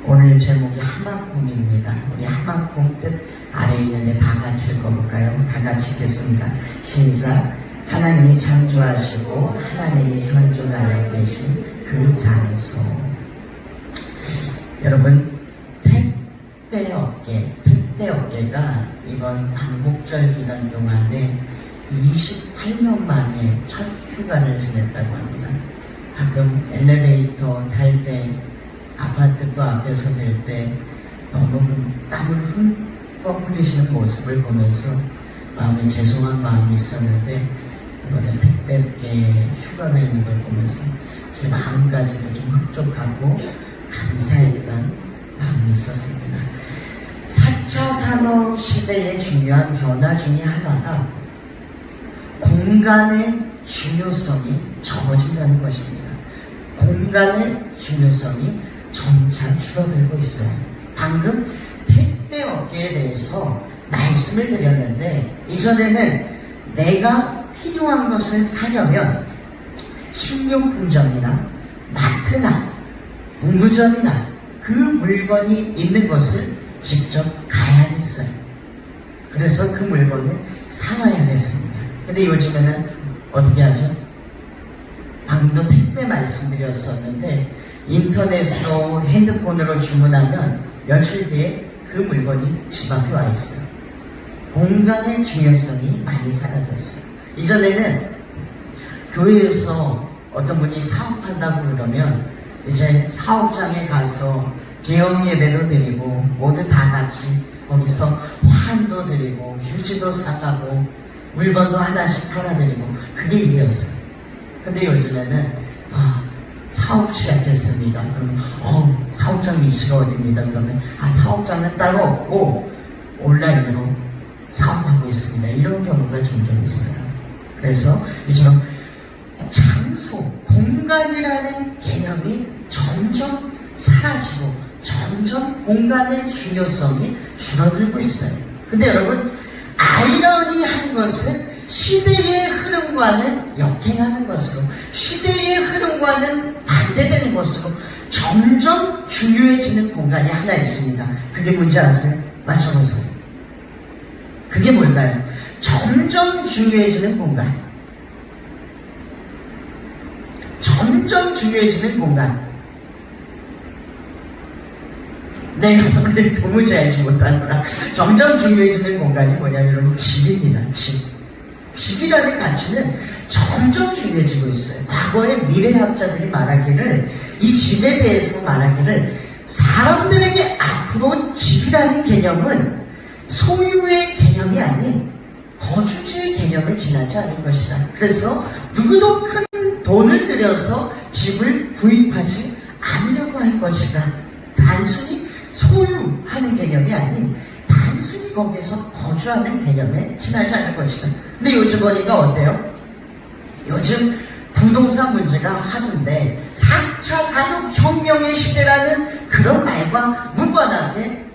오늘 제목이 하만꿈입니다. 우리 하만꿈 뜻 아래에 있는데 다 같이 읽어볼까요? 다 같이 읽겠습니다. 시작. 하나님이 창조하시고 하나님이 현존하여 계신 그 장소. 여러분, 택배업계가 이번 광복절 기간 동안에 28년 만에 첫 휴가를 지냈다고 합니다. 가끔 엘리베이터 탈 때, 아파트 앞에서 될 때 너무 땀을 흠뻑 흘리시는 모습을 보면서 마음이 죄송한 마음이 있었는데, 이번에 택배업계 휴가가 있는 걸 보면서 제 마음까지도 좀 흡족하고 감사했던 마음이 있었습니다. 4차 산업 시대의 중요한 변화 중에 하나가 공간의 중요성이 적어진다는 것입니다. 공간의 중요성이 점차 줄어들고 있어요. 방금 택배업계에 대해서 말씀을 드렸는데, 이전에는 내가 필요한 것을 사려면 식료품점이나 마트나 문구점이나 그 물건이 있는 곳을 직접 가야 했어요. 그래서 그 물건을 사와야 했습니다. 근데 요즘에는 어떻게 하죠? 방금도 택배 말씀드렸었는데, 인터넷으로 핸드폰으로 주문하면 며칠 뒤에 그 물건이 집 앞에 와 있어요. 공간의 중요성이 많이 사라졌어요. 이전에는 교회에서 어떤 분이 사업한다고 그러면 이제 사업장에 가서 개업 예배도 드리고 모두 다 같이 거기서 환도 드리고 휴지도 사가고 물건도 하나씩 팔아드리고, 그게 일이었어요. 근데 요즘에는 사업 시작했습니다. 그럼 사업장 위치가 어디입니다. 그러면 사업장은 따로 없고 온라인으로 사업하고 있습니다. 이런 경우가 종종 있어요. 그래서 이처럼 장소, 공간이라는 개념이 점점 사라지고 점점 공간의 중요성이 줄어들고 있어요. 근데 여러분, 아이러니한 것은 시대의 흐름과는 역행하는 것으로, 시대의 흐름과는 반대되는 것으로 점점 중요해지는 공간이 하나 있습니다. 그게 뭔지 아세요? 맞춰보세요. 그게 뭘까요? 점점 중요해지는 공간. 점점 중요해지는 공간. 내가 오늘 도무지 알지 못하노라. 점점 중요해지는 공간이 뭐냐면 여러분, 집입니다. 집이라는 가치는 점점 중요해지고 있어요. 과거에 미래학자들이 말하기를, 이 집에 대해서 말하기를, 사람들에게 앞으로 집이라는 개념은 소유의 개념이 아닌 거주지의 개념을 지나지 않을 것이다. 그래서 누구도 큰 돈을 들여서 집을 구입하지 않으려고 할 것이다. 단순히 소유하는 개념이 아닌 단순히 거기에서 거주하는 개념에 지나지 않을 것이다. 근데 요즘 보니까 어때요? 요즘 부동산 문제가 화두인데, 4차 산업혁명의 시대라는 그런 말과 무관하게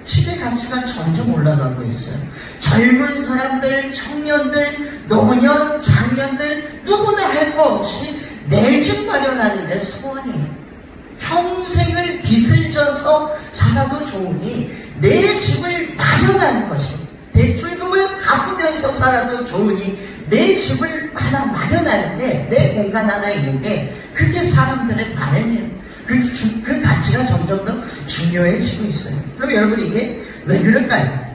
집의 가치가 점점 올라가고 있어요. 젊은 사람들, 청년들, 노년, 장년들 누구나 할 거 없이 내 집 마련하는데 소원이에요. 평생을 빚을 져서 살아도 좋으니 내 집을 마련하는 것이, 대출금을 갚으면서 살아도 좋으니 내 집을 하나 마련하는데, 내 공간 하나 있는 게 그게 사람들의 바람이에요. 그 가치가 점점 더 중요해지고 있어요. 그럼 여러분, 이게 왜 그럴까요?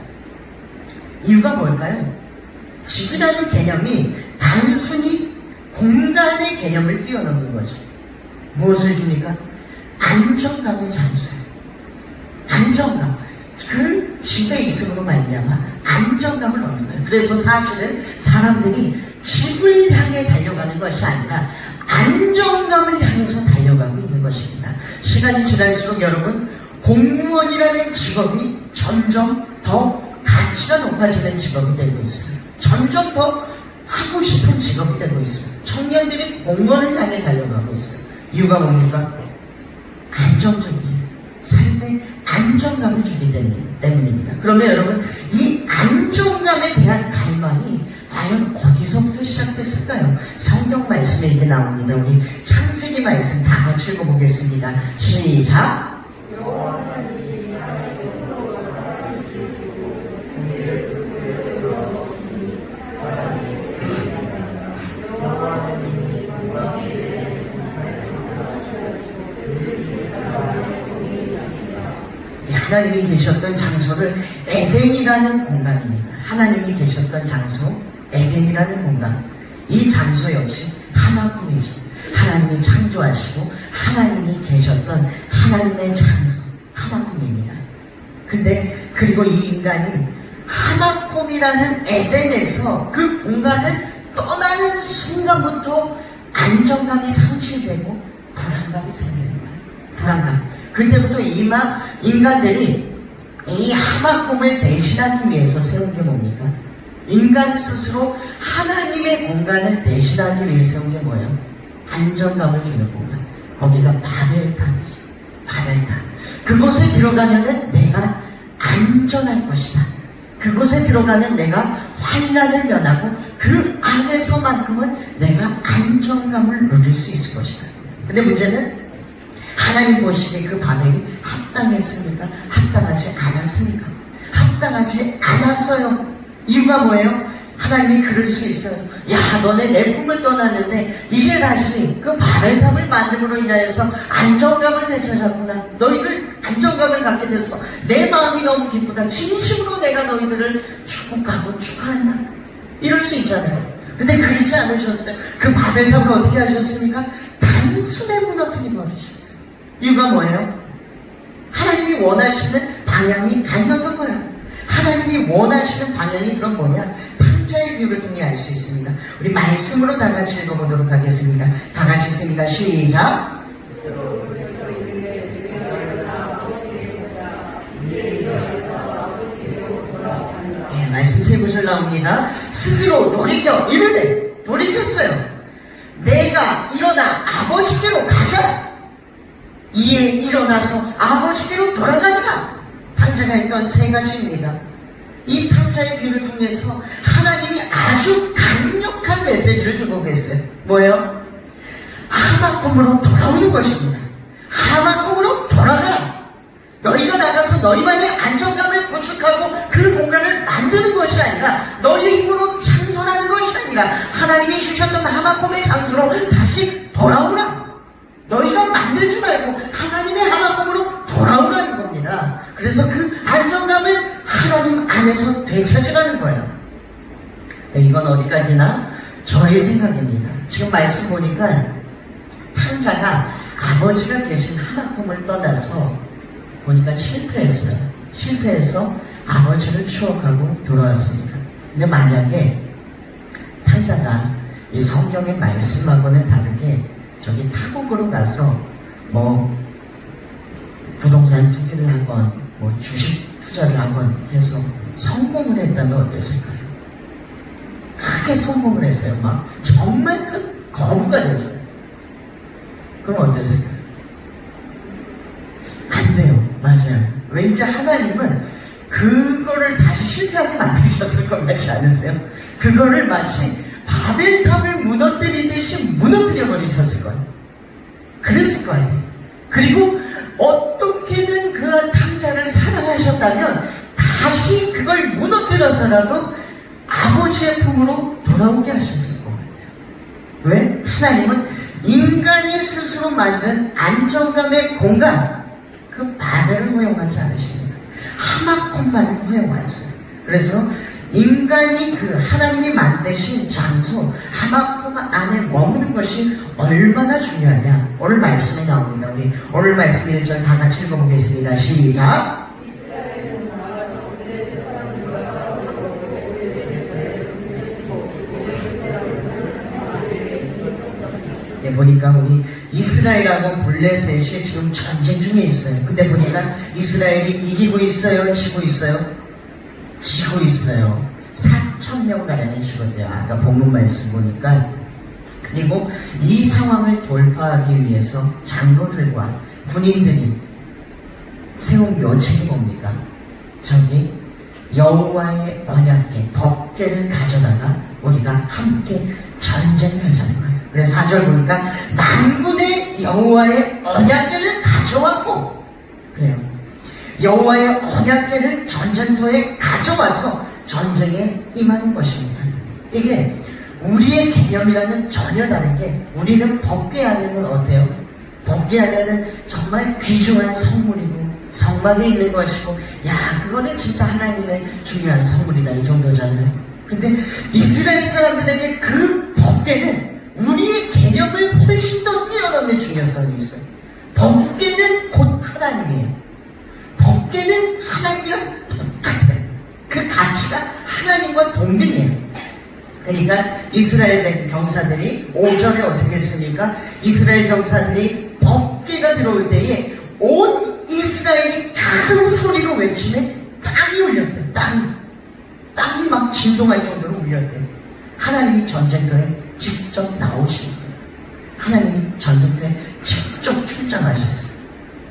이유가 뭘까요? 집이라는 개념이 단순히 공간의 개념을 뛰어넘는 거죠. 무엇을 주니까? 안정감의 장소예요. 안정감. 그 집에 있음으로 말미암아 안정감을 얻는 거예요. 그래서 사실은 사람들이 집을 향해 달려가는 것이 아니라 안정감을 향해서 달려가고 있는 것입니다. 시간이 지날수록 여러분, 공무원이라는 직업이 점점 더 가치가 높아지는 직업이 되고 있어요. 점점 더 하고 싶은 직업이 되고 있어요. 청년들이 공무원을 향해 달려가고 있어요. 이유가 뭡니까? 안정적인 삶의 안정감을 주기 때문입니다. 그러면 여러분, 이 안정감에 대한 갈망이 과연 어디서부터 시작됐을까요? 성경 말씀에 이게 나옵니다. 우리 창세기 말씀 다 같이 읽어보겠습니다. 시작! 하나님이 계셨던 장소를 에덴이라는 공간입니다. 하나님이 계셨던 장소, 에덴이라는 공간. 이 장소 역시 하나뿐이죠. 하나님이 창조하시고 하나님이 계셨던 하나님의 장소, 하나뿐입니다. 근데 그리고 이 인간이 하나콤이라는 에덴에서 그 공간을 떠나는 순간부터 안정감이 상실되고 불안감이 생기는 거예요. 불안감. 그때부터 인간들이 이 하나콤을 대신하기 위해서 세운 게 뭡니까? 인간 스스로 하나님의 공간을 대신하기 위해 세운 게 뭐예요? 안정감을 주는 공간. 거기가 바벨탑이죠. 바벨탑. 그곳에 들어가면은 내가 안전할 것이다. 그곳에 들어가면 내가 환난을 면하고 그 안에서만큼은 내가 안정감을 누릴 수 있을 것이다. 근데 문제는 하나님 보시기에 그 바벨이 합당했습니까? 합당하지 않았습니까? 합당하지 않았어요. 이유가 뭐예요? 하나님이 그럴 수 있어요. 야, 너네 내 품을 떠났는데 이제 다시 그 바벨탑을 만듦으로 인하여서 안정감을 되찾았구나. 너희들 안정감을 갖게 됐어. 내 마음이 너무 기쁘다. 진심으로 내가 너희들을 축복하고 축하한다. 이럴 수 있잖아요. 근데 그러지 않으셨어요. 그 바벨탑을 어떻게 하셨습니까? 단숨에 무너뜨려 버리셨어요. 이유가 뭐예요? 하나님이 원하시는 방향이 아니었던 거예요. 하나님이 원하시는 방향이 그럼 뭐냐? 탕자의 비유를 통해 알 수 있습니다. 우리 말씀으로 다 같이 읽어보도록 하겠습니다. 다 같이 있습니다. 시작! 네, 말씀 세 구절 나옵니다. 스스로 돌이켜 이르되 돌이켰어요. 내가 일어나 아버지께로 가자. 이에 일어나서 아버지께로 돌아가니라. 탕자가 있던 세 가지입니다. 이 탕자의 비유를 통해서 하나님이 아주 강력한 메시지를 주고 계세요. 뭐예요? 하나콤으로 돌아오는 것입니다. 하나콤으로 돌아라. 너희가 나가서 너희만의 안정감을 구축하고 그 공간을 만드는 것이 아니라 너희의 힘으로 창설하는 것이 아니라 하나님이 주셨던 하나콤의 장소로 다시 돌아오라. 너희가 만들지 말고 하나님의 하나콤으로 돌아오라는 겁니다. 그래서 그 안정감을 하나님 안에서 되찾으라는 거예요. 이건 어디까지나 저의 생각입니다. 지금 말씀 보니까 탕자가 아버지가 계신 하나콤을 떠나서 보니까 실패했어요. 실패해서 아버지를 추억하고 돌아왔습니다. 근데 만약에 탕자가 이 성경의 말씀하고는 다르게 저기 타국으로 가서 뭐 부동산 투기를 하건 뭐 주식 투자를 하건 해서 성공을 했다면 어땠을까요? 크게 성공을 했어요. 막 정말 큰 거부가 됐어요. 그럼 어땠을까요? 안 돼요. 맞아요. 왠지 하나님은 그거를 다시 실패하게 만드셨을 것 같지 않으세요? 그거를 마치 바벨탑을 무너뜨리듯이 무너뜨려버리셨을 거예요. 그랬을 거예요. 그리고 어떻게든 그 탕자를 사랑하셨다면 다시 그걸 무너뜨려서라도 아버지의 품으로 돌아오게 하셨을 것 같아요. 왜? 하나님은 인간이 스스로 만든 안정감의 공간, 그 바벨을 허용하지 않으십니다. 하나콤만을 허용하세요. 그래서 인간이 그 하나님이 만드신 장소 하나콤 안에 머무는 것이 얼마나 중요하냐. 오늘 말씀에 나옵니다. 우리 오늘 말씀 1절 다 같이 읽어보겠습니다. 시작! 네, 보니까 우리 이스라엘하고 블레셋이 지금 전쟁 중에 있어요. 근데 보니까 이스라엘이 이기고 있어요? 지고 있어요? 지고 있어요. 4,000명가량이 죽었대요. 아까 본문 말씀 보니까. 그리고 이 상황을 돌파하기 위해서 장로들과 군인들이 세운 묘책이 뭡니까? 저기 여호와의 언약궤, 법궤를 가져다가 우리가 함께 전쟁을 하자는 거예요. 그래서 4절 보니까 만군의 여호와의 언약궤를 가져왔고, 그래요. 여호와의 언약궤를 전쟁터에 가져와서 전쟁에 임하는 것입니다. 이게 우리의 개념이랑은 전혀 다른 게, 우리는 법궤 안에는 어때요? 법궤 안에는 정말 귀중한 성물이고 성막에 있는 것이고, 야, 그거는 진짜 하나님의 중요한 선물이다, 이 정도잖아요. 근데 이스라엘 사람들에게 그 법궤는 우리의 개념을 훨씬 더 뛰어넘는 중요성이 있어요. 법궤는 곧 하나님이에요. 법궤는 하나님이랑 똑같아요. 그 가치가 하나님과 동등해요. 그러니까 이스라엘 병사들이 5절에 어떻게 했습니까? 이스라엘 병사들이 법궤가 들어올 때에 온 이스라엘이 큰 소리로 외치며 땅이 울렸대요. 땅이 막 진동할 정도로 울렸대요. 하나님이 전쟁터에 직접 나오신 거예요. 하나님이 전쟁터에 직접 출장하셨어요.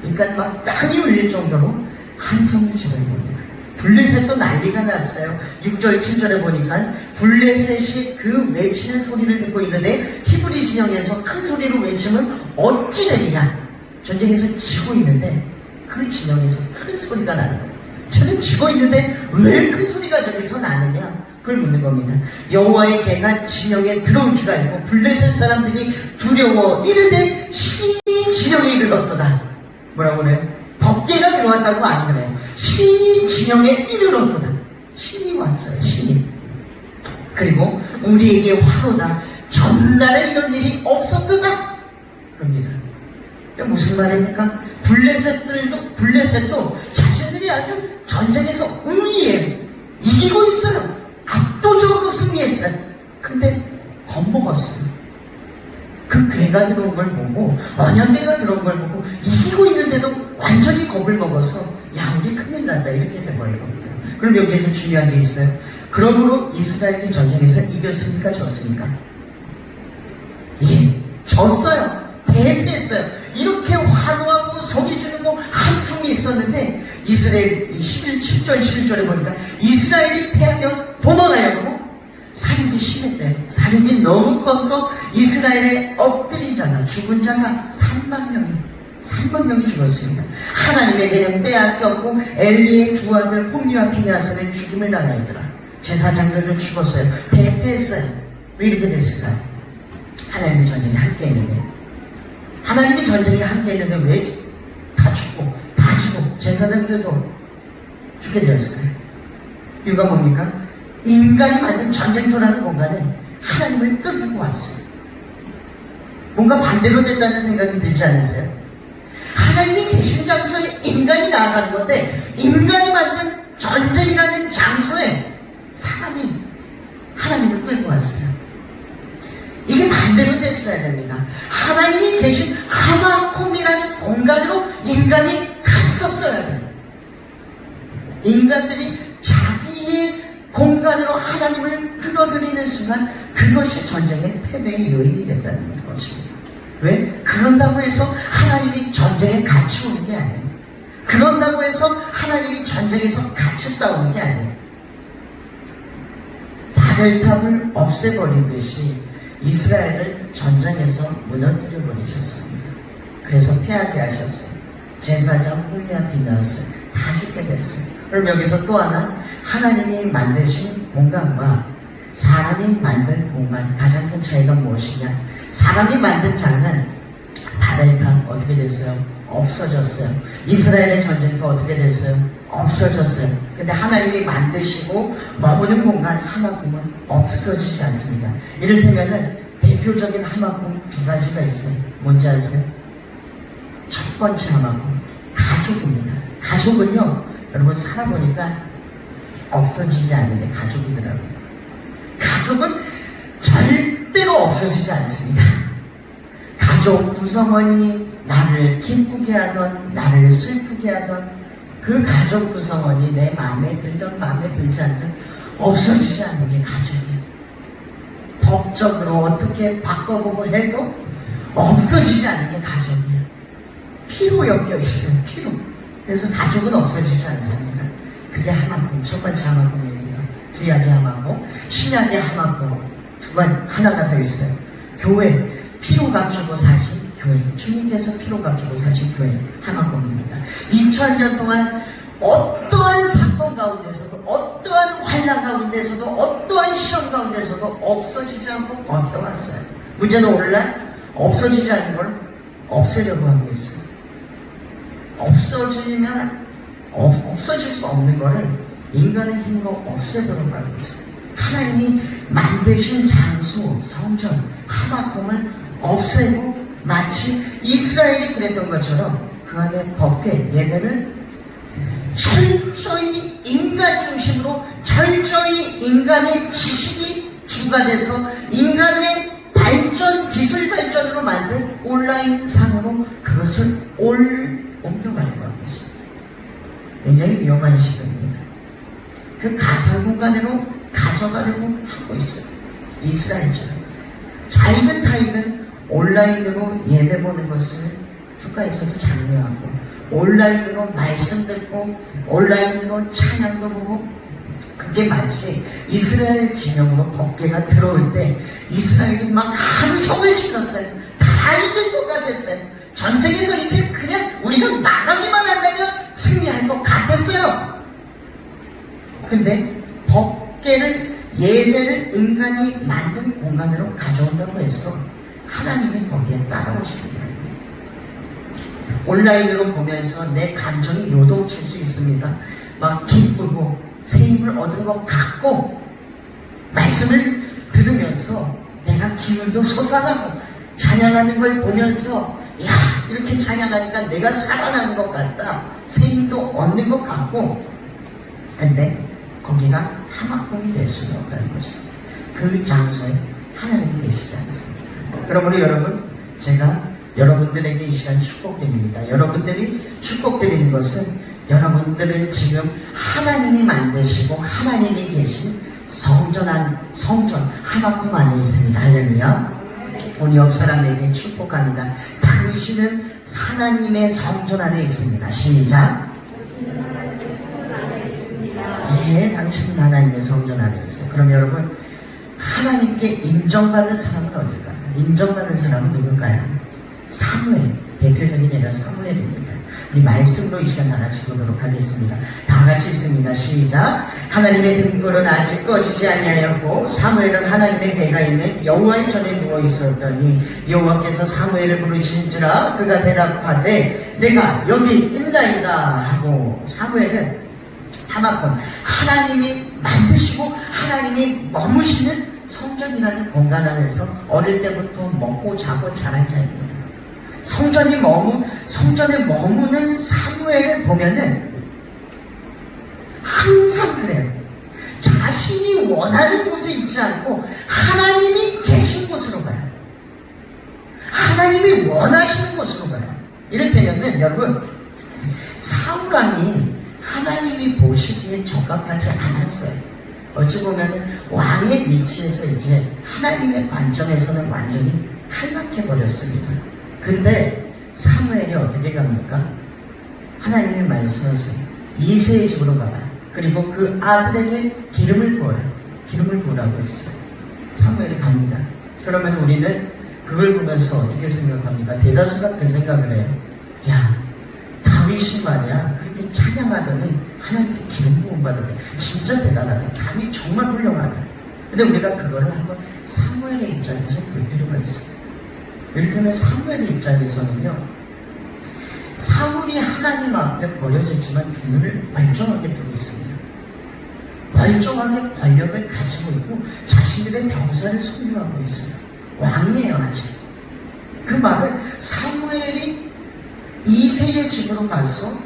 그러니까 막 땅이 울릴 정도로 함성을 지르는 겁니다. 블레셋도 난리가 났어요. 6절, 7절에 보니까 블레셋이 그 외치는 소리를 듣고 있는데 히브리 진영에서 큰 소리로 외치면 어찌 되느냐. 전쟁에서 지고 있는데 그 진영에서 큰 소리가 나는 거예요. 저는 지고 있는데 왜 큰 소리가 저기서 나느냐? 그걸 묻는 겁니다. 여호와의 개가 진영에 들어온 줄 알고 블레셋 사람들이 두려워 이르되 신이 진영에 이르렀도다. 뭐라고 그래요? 법궤가 들어왔다고 안 그래요. 신이 진영에 이르렀도다. 신이 왔어요. 신이. 그리고 우리에게 화로다. 전날에 이런 일이 없었도다. 그럽니다. 무슨 말입니까? 블레셋도 자신들이 아주 전쟁에서 우위에 이기고 있어요. 압도적으로 승리했어요. 근데 겁먹었어요. 그 괴가 들어온 걸 보고, 언약궤가 들어온 걸 보고 이기고 있는데도 완전히 겁을 먹어서 야, 우리 큰일 난다 이렇게 돼버린 겁니다. 그럼 여기에서 중요한 게 있어요. 그러므로 이스라엘이 전쟁에서 이겼습니까? 졌습니까? 예, 졌어요. 대패했어요. 이렇게 환호하고 소리 지르고 함성이 있었는데 이스라엘 7절 11절에 보니까 이스라엘이 패하며 도망하였고 사륙이 심했대요. 사륙이 너무 커서 이스라엘에 엎드린 자가 죽은 자가 3만 명이 죽었습니다. 하나님의 개는 빼앗겼고 엘리의 두 아들 홈리와 피냐스는 죽임을 당하였더라. 제사장들도 죽었어요. 대패했어요. 왜 이렇게 됐을까요? 하나님의 전쟁에 함께 했는데, 하나님이 전쟁에 함께 했는데 왜 다 죽고 다 지고 제사장들도 죽게 되었을까요? 이유가 뭡니까? 인간이 만든 전쟁터라는 공간에 하나님을 끌고 왔어요. 뭔가 반대로 된다는 생각이 들지 않으세요? 하나님이 계신 장소에 인간이 나아가는 건데 인간이 만든 전쟁이라는 장소에 사람이 하나님을 끌고 왔어요. 이게 반대로 됐어야 됩니다. 하나님이 계신 하마콤이라는 공간으로 인간이 갔었어야 돼요. 인간들이 자기의 공간으로 하나님을 끌어들이는 순간 그것이 전쟁의 패배의 요인이 됐다는 것입니다. 왜? 그런다고 해서 하나님이 전쟁에 같이 오는 게 아니에요. 그런다고 해서 하나님이 전쟁에서 같이 싸우는 게 아니에요. 바벨탑을 없애버리듯이 이스라엘을 전쟁에서 무너뜨려 버리셨습니다. 그래서 패하게 하셨어요. 제사장 홀리아 비나스 다 죽게 됐어요. 그럼 여기서 또 하나, 하나님이 만드신 공간과 사람이 만든 공간, 가장 큰 차이가 무엇이냐? 사람이 만든 자는 바벨탑 어떻게 됐어요? 없어졌어요. 이스라엘의 전쟁도 어떻게 됐어요? 없어졌어요. 근데 하나님이 만드시고 머무는 공간 하마꿈은 없어지지 않습니다. 이를테면은 대표적인 하마꿈 두 가지가 있어요. 뭔지 아세요? 첫 번째 하마꿈, 가족입니다. 가족은요, 여러분 살아보니까 없어지지 않는데 가족이더라고요. 가족은 절대로 없어지지 않습니다. 가족 구성원이 나를 기쁘게 하던, 나를 슬프게 하던 그 가족 구성원이 내 마음에 들던 마음에 들지 않든 없어지지 않는 게 가족이에요. 법적으로 어떻게 바꿔보고 해도 없어지지 않는 게 가족이에요. 피로 엮여 있어요. 피로. 그래서 가족은 없어지지 않습니다. 그게 하마꿈, 첫 번째 하마꿈입니다. 구약의 하마꿈, 신약의 하마꿈 두 번 하나가 더 있어요. 교회, 피로 감추고 사신 교회, 주님께서 피로 감추고 사신 교회 하마꿈입니다. 2000년 동안 어떠한 사건 가운데서도, 어떠한 환난 가운데서도, 어떠한 시험 가운데서도 없어지지 않고 버텨왔어요. 문제는 오늘날 없어지지 않는 걸 없애려고 하고 있어요. 없어질 수 없는 거를 인간의 힘으로 없애도록 하고 있어요. 하나님이 만드신 장소, 성전, 하나님을 없애고 마치 이스라엘이 그랬던 것처럼 그 안에 법궤, 예배를 철저히 인간 중심으로 철저히 인간의 지식이 주가 돼서 인간의 발전, 기술 발전으로 만든 온라인 상으로 그것을 옮겨가려고 하고 있습니다. 굉장히 위험한 시대입니다. 그 가상 공간으로 가져가려고 하고 있어요. 이스라엘처럼. 자이든 타이든 온라인으로 예배 보는 것을 국가에서도 장려하고 온라인으로 말씀 듣고 온라인으로 찬양도 보고 그게 마치 이스라엘 진영으로 법궤가 들어올 때 이스라엘이 막 함성을 질렀어요. 다 이길 것 같았어요. 전쟁에서 이제 그냥 우리가 나가기만 한다면 승리할 것 같았어요. 근데 법궤를 예배를 인간이 만든 공간으로 가져온다고 해서 하나님이 거기에 따라오시는 거예요. 온라인으로 보면서 내 감정이 요동칠 수 있습니다. 막 기쁘고 새 힘을 얻은 것 같고 말씀을 들으면서 내가 기운도 솟아나고 찬양하는 걸 보면서 야 이렇게 찬양하니까 내가 살아나는 것 같다. 새 힘도 얻는 것 같고 근데 거기가 하마콩이 될 수는 없다는 것입니다. 그 장소에 하나님이 계시지 않습니다. 그러므로 여러분 제가 여러분들에게 이 시간 축복드립니다. 여러분들이 축복드리는 것은 여러분들은 지금 하나님이 만드시고 하나님이 계신 성전 하나님 안에 있습니다. 할렐루야. 우리 옆 사람에게 축복합니다. 당신은 하나님의 성전 안에 있습니다. 시작. 예, 당신은 하나님의 성전 안에 있어요. 그럼 여러분 하나님께 인정받은 사람은 어딜까요? 인정받은 사람은 누굴까요? 사무엘, 대표적인 예가 사무엘입니다. 우리 말씀으로 이 시간 다 같이 보도록 하겠습니다. 다 같이 있습니다. 시작. 하나님의 등불은 아직 꺼지지 아니하였고 사무엘은 하나님의 궤가 있는 여호와의 전에 누워 있었더니 여호와께서 사무엘을 부르신지라 그가 대답하되 내가 여기 있나이다 하고 사무엘은 하마콘 하나님이 만드시고 하나님이 머무시는 성전이라는 공간 안에서 어릴 때부터 먹고 자고 자란 자입니다. 성전에 머무는 사무엘을 보면은 항상 그래요. 자신이 원하는 곳에 있지 않고 하나님이 계신 곳으로 가요. 하나님이 원하시는 곳으로 가요. 이를테면은 여러분 사울왕이 하나님이 보시기에 적합하지 않았어요. 어찌 보면은 왕의 위치에서 이제 하나님의 관점에서는 완전히 탈락해버렸습니다. 근데 사무엘이 어떻게 갑니까? 하나님의 말씀하세요. 이새의 집으로 가라. 그리고 그 아들에게 기름을 부어라. 기름을 부으라고 했어요. 사무엘이 갑니다. 그러면 우리는 그걸 보면서 어떻게 생각합니까? 대다수가 그 생각을 해요. 야, 다윗이 말이야. 그렇게 찬양하더니 하나님께 기름 부음 받았대. 진짜 대단하다. 다윗 정말 훌륭하다. 근데 우리가 그거를 한번 사무엘의 입장에서 볼 필요가 있어요. 이를테면 사무엘의 입장에서는요, 사울이 하나님 앞에 버려졌지만 눈을 멀쩡하게 뜨고 있습니다. 멀쩡하게 권력을 가지고 있고 자신들의 병사를 소유하고 있어요. 왕이에요 아직. 그 말은 사무엘이 이새의 집으로 가서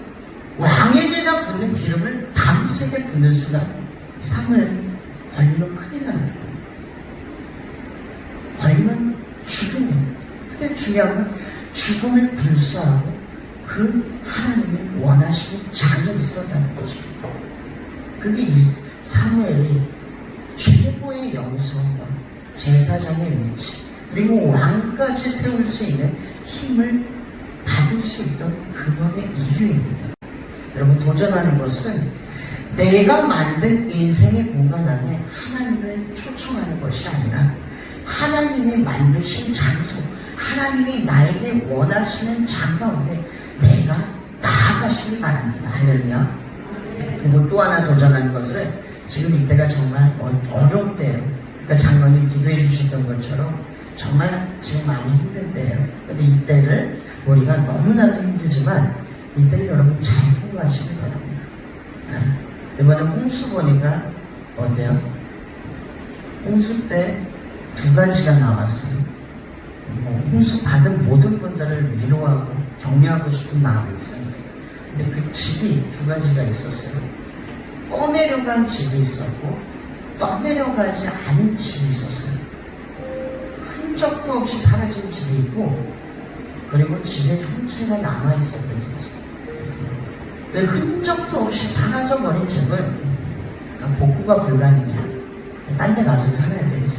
왕에게다 붓는 기름을 다윗에게 붓는 순간 사무엘은 걸리면 큰일 나는 거예요. 걸리면 죽음이에요. 근데 중요한 건 죽음을 불사하고 그 하나님이 원하시는 자녀이 있었다는 것입니다. 그게 사무엘이 최고의 영성과 제사장의 위치 그리고 왕까지 세울 수 있는 힘을 받을 수 있던 근원의 이유입니다. 여러분 도전하는 것은 내가 만든 인생의 공간 안에 하나님을 초청하는 것이 아니라 하나님이 만드신 장소 하나님이 나에게 원하시는 장 가운데 내가 나아가시기 바랍니다. 할렐루야. 그리고 또 하나 도전하는 것은 지금 이때가 정말 어려운 때예요. 그러니까 장로님 기도해 주셨던 것처럼 정말 지금 많이 힘든 때예요. 근데 이때를 우리가 너무나도 힘들지만 이때를 여러분 잘 통과하시기 바랍니다. 이번에 홍수 보니까 어때요? 홍수 때 두 가지가 나왔어요. 홍수 받은 모든 분들을 위로하고 격려하고 싶은 마음이 있어요. 근데 그 집이 두 가지가 있었어요. 떠내려간 집이 있었고 떠내려가지 않은 집이 있었어요. 흔적도 없이 사라진 집이 있고 그리고 집에 형체가 남아있었던 집이 있어요. 근데 흔적도 없이 사라져버린 집은 복구가 불가능해요. 딴 데 가서 살아야 되지.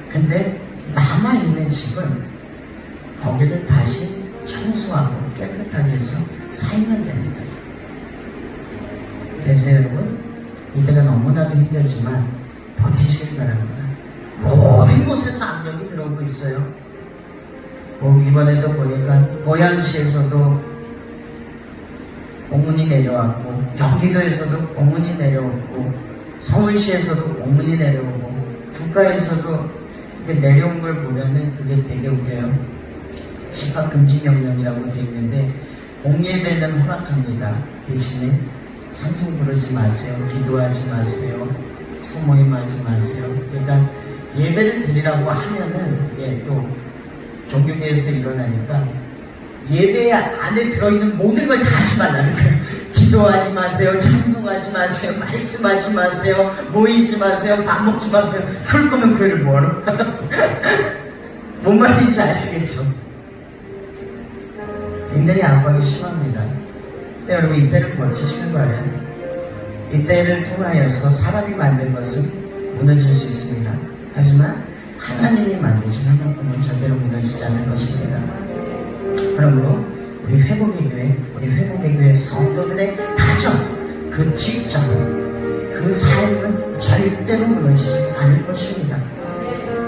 근데 남아있는 집은 거기를 다시 청소하고 깨끗하게 해서 살면 됩니다. 그래서 여러분, 이때가 너무나도 힘들지만 버티시길 바랍니다. 모든 곳에서 압력이 들어오고 있어요. 이번에도 보니까 고양시에서도 공문이 내려왔고 경기도에서도 공문이 내려오고 서울시에서도 공문이 내려오고 국가에서도 내려온 걸 보면은 그게 되게 웃겨요. 집합금지명령이라고 되어 있는데 공예배는 허락합니다. 대신에 찬송 부르지 마세요. 기도하지 마세요. 소모임하지 마세요. 그러니까 예배를 드리라고 하면은 또 종교계에서 일어나니까 예배 안에 들어있는 모든 걸 다 하지 말라는 거예요. 기도하지 마세요. 찬송하지 마세요. 말씀하지 마세요. 모이지 마세요. 밥 먹지 마세요. 그럴 거면 교회를 뭐하러? 뭔 말인지 아시겠죠? 굉장히 압박이 심합니다. 근데 여러분 이때를 버티시는 거예요. 이때를 통하여서 사람이 만든 것은 무너질 수 있습니다. 하지만 하나님이 만드신 하나님은 절대로 무너지지 않을 것입니다. 그러므로 우리 회복의 교회, 우리 회복의 교회 성도들의 가정, 그 직장, 그 삶은 절대로 무너지지 않을 것입니다.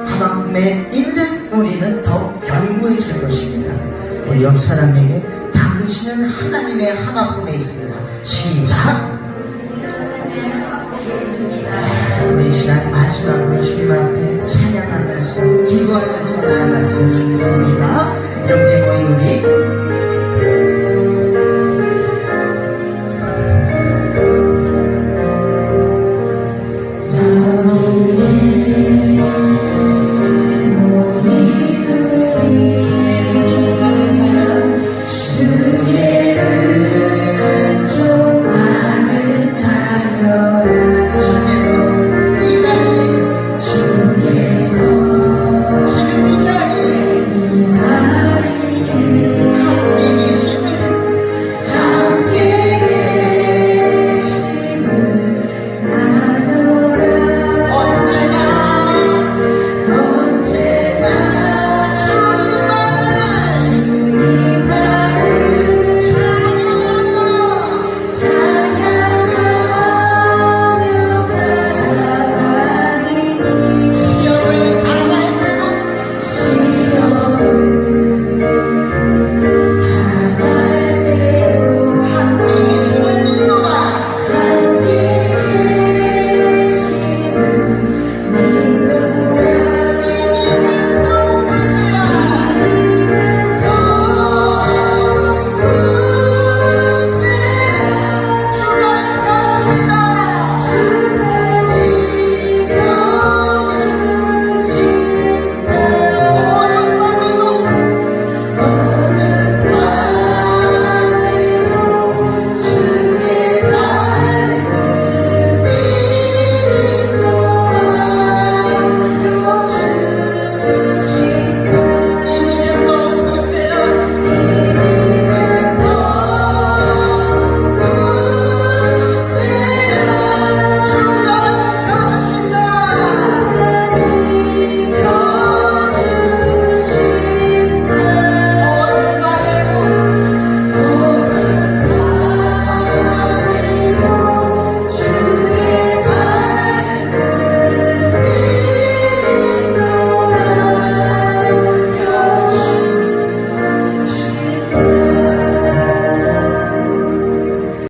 하나님에 있는 우리는 더 견고해질 것입니다. 우리 옆 사람에게 당신은 하나님의 하나님에 있습니다. 시작! 우리 시간 마지막으로 주님 앞에 찬양하면서 기도하면서 나아갔으면 좋겠습니다. 이렇게 모인 우리